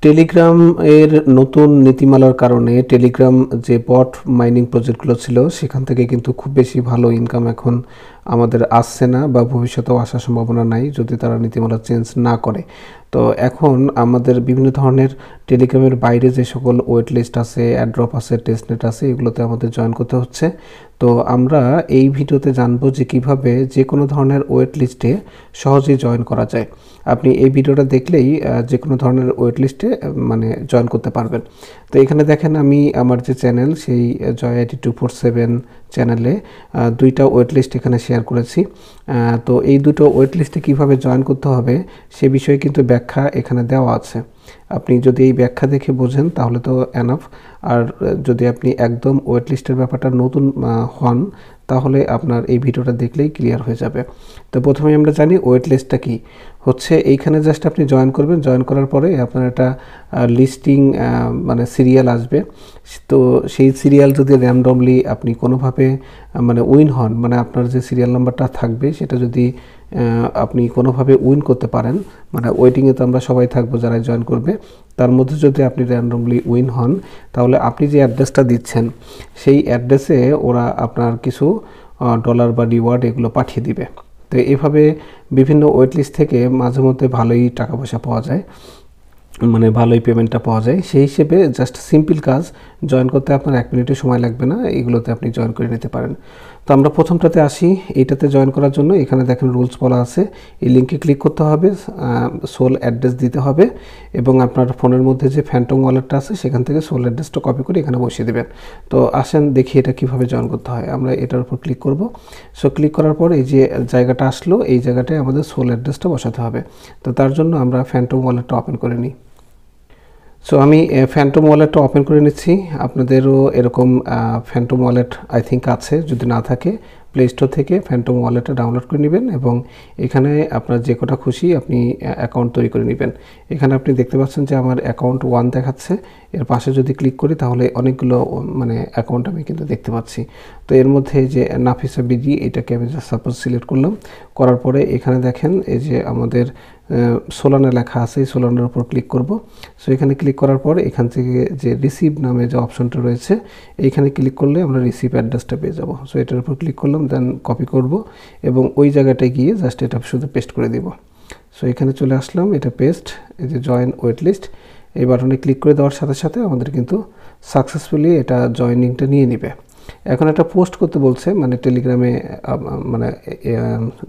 Telegram এর নতুন নীতিমালার কারণে টেলিগ্রাম যে বট মাইনিং প্রজেক্টগুলো ছিল সেখান থেকে কিন্তু খুব বেশি ভালো ইনকাম এখন আমাদের আসছে না বা ভবিষ্যতেও আসার সম্ভাবনা নাই যদি তারা নীতিমালা চেঞ্জ না করে। তো এখন আমাদের বিভিন্ন ধরনের টেলিগ্রামের বাইরে যে সকল ওয়েট লিস্ট আছে, অ্যাড্রপ আছে, টেস্টনেট আছে, এগুলোতে আমাদের জয়েন করতে হচ্ছে। তো আমরা এই ভিডিওতে জানবো যে কিভাবে যে কোনো ধরনের ওয়েট লিস্টে সহজেই জয়েন করা যায়। আপনি এই ভিডিওটা দেখলেই যে কোনো ধরনের ওয়েট লিস্টে মানে জয়েন করতে পারবেন। তো এখানে দেখেন আমি আমার যে চ্যানেল সেই জয় আইটি 247 চ্যানেলে দুইটা ওয়েট লিস্ট এখানে শেয়ার করেছি। তো এই দুটো ওয়েট লিস্টে কীভাবে জয়েন করতে হবে সে বিষয়ে কিন্তু ব্যাখ্যা এখানে দেওয়া আছে। আপনি যদি এই ব্যাখ্যা দেখে বোঝেন তাহলে তো এনাফ। আর যদি আপনি একদম ওয়েট লিস্টের ব্যাপারটা নতুন হন তাহলে আপনার এই ভিডিওটা দেখলেই ক্লিয়ার হয়ে যাবে। তো প্রথমে আমরা জানি ওয়েট লিস্টটা কি হচ্ছে। এইখানে জাস্ট আপনি জয়েন করবেন, জয়েন করার পরে আপনার একটা লিস্টিং মানে সিরিয়াল আসবে। তো সেই সিরিয়াল যদি র্যান্ডমলি আপনি কোনোভাবে মানে উইন হন, মানে আপনার যে সিরিয়াল নাম্বারটা থাকবে সেটা যদি আপনি কোনোভাবে উইন করতে পারেন, মানে ওয়েটিংয়ে তো আমরা সবাই থাকবো যারা জয়েন করবে, তার মধ্যে যদি আপনি র্যান্ডমলি উইন হন তাহলে আপনি যে অ্যাড্রেসটা দিচ্ছেন সেই অ্যাড্রেসে ওরা আপনার কিছু ডলার বা রিওয়ার্ড এগুলো পাঠিয়ে দিবে। তো এভাবে বিভিন্ন ওয়েট লিস্ট থেকে মাঝে মধ্যে ভালোই টাকা পয়সা পাওয়া যায়, মানে ভালোই পেমেন্টটা পাওয়া যায়। সেই হিসেবে জাস্ট সিম্পল কাজ, জয়েন করতে আপনার 1 মিনিটও সময় লাগবে না, এগুলোতে আপনি জয়েন করে নিতে পারেন। তো আমরা প্রথমটাতে আসি। এইটাতে জয়েন করার জন্য এখানে দেখেন রুলস বলা আছে, এই লিঙ্কে ক্লিক করতে হবে, সোল অ্যাড্রেস দিতে হবে এবং আপনার ফোনের মধ্যে যে ফ্যান্টম ওয়ালেটটা আছে সেখান থেকে সোল অ্যাড্রেসটা কপি করে এখানে বসিয়ে দেবেন। তো আসেন দেখি এটা কিভাবে জয়েন করতে হয়। আমরা এটার উপর ক্লিক করব। সো ক্লিক করার পর এই যে জায়গাটা আসলো, এই জায়গাটায় আমাদের সোল অ্যাড্রেসটা বসাতে হবে। তো তার জন্য আমরা ফ্যান্টম ওয়ালেটটা ওপেন করে নিই। সো আমি ফ্যান্টম ওয়ালেটটা ওপেন করে নিচ্ছি। আপনাদেরও এরকম ফ্যান্টম ওয়ালেট আই থিঙ্ক আছে, যদি না থাকে প্লে স্টোর থেকে ফ্যান্টম ওয়ালেটটা ডাউনলোড করে নেবেন এবং এখানে আপনার যে কটা খুশি আপনি অ্যাকাউন্ট তৈরি করে নেবেন। এখানে আপনি দেখতে পাচ্ছেন যে আমার অ্যাকাউন্ট 1 দেখাচ্ছে। এর পাশে যদি ক্লিক করি তাহলে অনেকগুলো মানে অ্যাকাউন্ট আমি কিন্তু দেখতে পাচ্ছি। তো এর মধ্যে যে নাফিসা বিডি, এটাকে আমি সাপোজ সিলেক্ট করলাম। করার পরে এখানে দেখেন এই যে আমাদের সোলানা লেখা আছে, এই সোলানার উপর ক্লিক করব। সো এখানে ক্লিক করার পর এখান থেকে যে রিসিভ নামে যে অপশনটা রয়েছে এইখানে ক্লিক করলে আমরা রিসিভ অ্যাড্রেসটা পেয়ে যাব। সো এটার উপর ক্লিক করলাম, দেন কপি করব এবং ওই জায়গাটায় গিয়ে জাস্ট এটা শুধু পেস্ট করে দিব। সো এখানে চলে আসলাম, এটা পেস্ট, এই যে জয়েন ওয়েট লিস্ট এই বাটনে ক্লিক করে দেওয়ার সাথে সাথে আমাদের কিন্তু সাকসেসফুলি এটা জয়েনিংটা নিয়ে নেবে। এখন একটা পোস্ট করতে বলছে, মানে টেলিগ্রামে মানে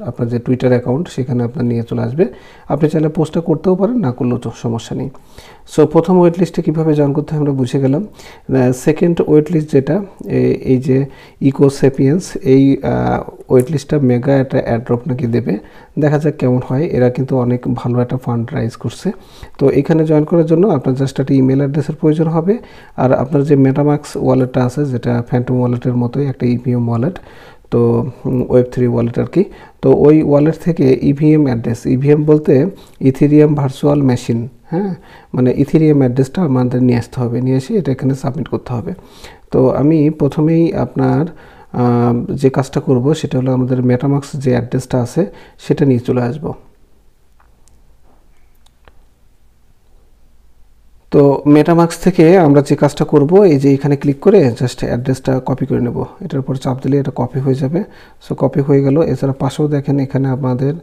আপনার যে টুইটার অ্যাকাউন্ট সেখানে আপনার নিয়ে চলে আসবে। আপনি চাইলে পোস্টটা করতেও পারেন, না করলেও সমস্যা নেই। সো প্রথম ওয়েট লিস্টে কীভাবে জয়েন করতে হয় আমরা বুঝে গেলাম। সেকেন্ড ওয়েট লিস্ট যেটা এই যে ইকোসেপিয়েন্স, এই ওয়েট লিস্টটা মেগা একটা অ্যাড্রপ নাকি দেবে, দেখা যাক কেমন হয়। এরা কিন্তু অনেক ভালো একটা ফান্ড রাইজ করছে। তো এখানে জয়েন করার জন্য আপনার জাস্ট একটা ইমেল অ্যাড্রেসের প্রয়োজন হবে, আর আপনার যে মেটামাক্স ওয়ালেটটা আছে যেটা ফ্যান্টম ওয়ালেটের মতোই একটা ইভিএম ওয়ালেট, তো ওয়েব3 ওয়ালেট আর কি। তো ওই ওয়ালেট থেকে ইভিএম অ্যাড্রেস, ইভিএম বলতে ইথেরিয়াম ভার্চুয়াল মেশিন, হ্যাঁ, মানে ইথেরিয়াম অ্যাড্রেসটা আমাদের নিয়ে আসতে হবে, নিয়ে এসে এটা এখানে সাবমিট করতে হবে। তো আমি প্রথমেই আপনার যে কাজটা করব সেটা হলো আমাদের মেটামাক্স যে অ্যাড্রেসটা আছে সেটা নিয়ে চলে আসব। তো মেটামাক্স থেকে আমরা যে কাজটা করব, এই যে এখানে ক্লিক করে জাস্ট অ্যাড্রেসটা কপি করে নেব। এটার উপর চাপ দিলে এটা কপি হয়ে যাবে। সো কপি হয়ে গেল। এছাড়া পাশেও দেখেন এখানে আমাদের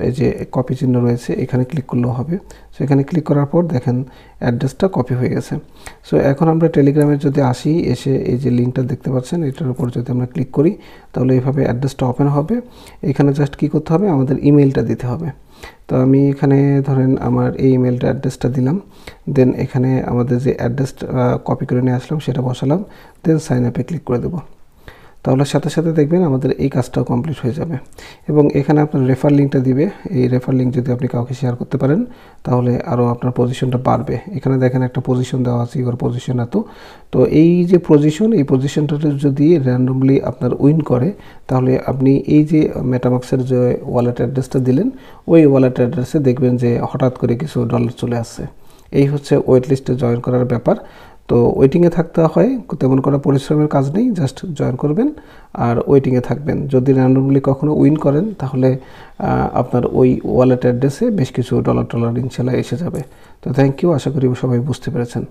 এই যে কপি চিহ্ন রয়েছে, এখানে ক্লিক করলেও হবে। সো এখানে ক্লিক করার পর দেখেন অ্যাড্রেসটা কপি হয়ে গেছে। সো এখন আমরা টেলিগ্রামে যদি আসি, এসে এই যে লিঙ্কটা দেখতে পাচ্ছেন এটার উপর যদি আমরা ক্লিক করি তাহলে এইভাবে অ্যাড্রেসটা ওপেন হবে। এখানে জাস্ট কী করতে হবে, আমাদের ইমেলটা দিতে হবে। তো আমি এখানে ধরেন আমার এই ইমেলটা অ্যাড্রেসটা দিলাম, দেন এখানে আমাদের যে অ্যাড্রেসটা কপি করে নিয়ে আসলাম সেটা বসালাম, দেন সাইন আপে ক্লিক করে দেবো। তাহলে সাথে সাথে দেখবেন আমাদের এই কাজটাও কমপ্লিট হয়ে যাবে। এবং এখানে আপনার রেফার লিঙ্কটা দিবে। এই রেফার লিঙ্ক যদি আপনি কাউকে শেয়ার করতে পারেন তাহলে আরও আপনার পজিশনটা বাড়বে। এখানে দেখেন একটা পজিশন দেওয়া আছে, ইওর পজিশন এত। তো এই যে পজিশন, এই পজিশনটাতে যদি র্যান্ডমলি আপনার উইন করে তাহলে আপনি এই যে মেটামাক্সের যে ওয়ালেট অ্যাড্রেসটা দিলেন ওই ওয়ালেট অ্যাড্রেসে দেখবেন যে হঠাৎ করে কিছু ডলার চলে আসছে। এই হচ্ছে ওয়েট লিস্টে জয়েন করার ব্যাপার। তো ওয়েটিংয়ে থাকতে হয়, তেমন কোনো পরিশ্রমের কাজ নেই, জাস্ট জয়েন করবেন আর ওয়েটিংয়ে থাকবেন। যদি র্যান্ডমলি কখনো উইন করেন তাহলে আপনার ওই ওয়ালেট অ্যাড্রেসে বেশ কিছু ডলার ইনশাল্লাহ এসে যাবে। তো থ্যাংক ইউ, আশা করি সবাই বুঝতে পেরেছেন।